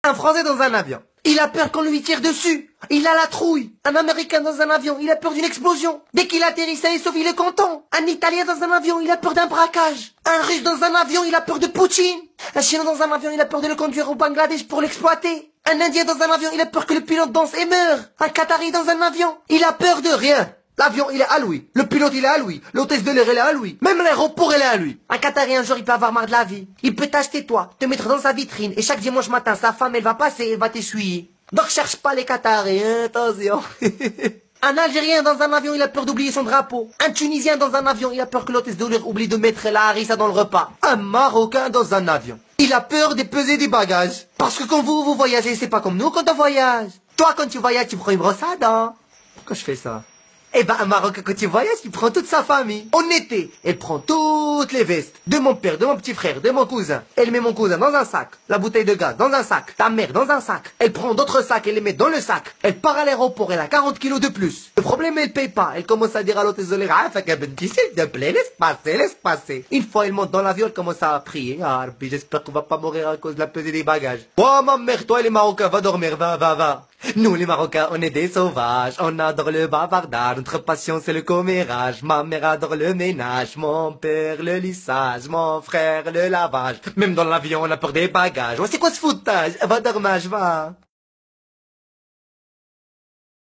Un Français dans un avion. Il a peur qu'on lui tire dessus. Il a la trouille. Un Américain dans un avion, il a peur d'une explosion. Dès qu'il atterrit, ça y est, sauf il est content. Un Italien dans un avion, il a peur d'un braquage. Un Russe dans un avion, il a peur de Poutine. Un Chinois dans un avion, il a peur de le conduire au Bangladesh pour l'exploiter. Un Indien dans un avion, il a peur que le pilote danse et meure. Un Qatari dans un avion, il a peur de rien. L'avion, il est à lui. Le pilote, il est à lui. L'hôtesse de l'air, elle est à lui. Même l'aéroport, elle est à lui. Un Qatari, un jour, il peut avoir marre de la vie. Il peut t'acheter toi, te mettre dans sa vitrine. Et chaque dimanche matin, sa femme, elle va passer, elle va t'essuyer. Donc cherche pas les Qataris, hein, attention. Un Algérien dans un avion, il a peur d'oublier son drapeau. Un Tunisien dans un avion, il a peur que l'hôtesse de l'air oublie de mettre la harissa dans le repas. Un Marocain dans un avion, il a peur de peser des bagages. Parce que quand vous voyagez, c'est pas comme nous quand on voyage. Toi, quand tu voyages, tu prends une brosse à dents. Pourquoi je fais ça? Eh ben, un Marocain, quand il voyage, il prend toute sa famille. En été, elle prend toutes les vestes. De mon père, de mon petit frère, de mon cousin. Elle met mon cousin dans un sac. La bouteille de gaz dans un sac. Ta mère dans un sac. Elle prend d'autres sacs et les met dans le sac. Elle part à l'aéroport, elle a 40 kilos de plus. Le problème, elle paye pas. Elle commence à dire à l'hôtesse de l'air, ah, s'il te plaît, laisse passer, laisse passer. Une fois, elle monte dans l'avion, elle commence à prier. Ah, puis j'espère qu'on va pas mourir à cause de la pesée des bagages. Oh, ma mère, toi, les Marocains, va dormir, va. Nous les Marocains, on est des sauvages, on adore le bavardage, notre passion c'est le commérage, ma mère adore le ménage, mon père le lissage, mon frère le lavage, même dans l'avion on a peur des bagages, c'est quoi ce foutage? Va dormir, va.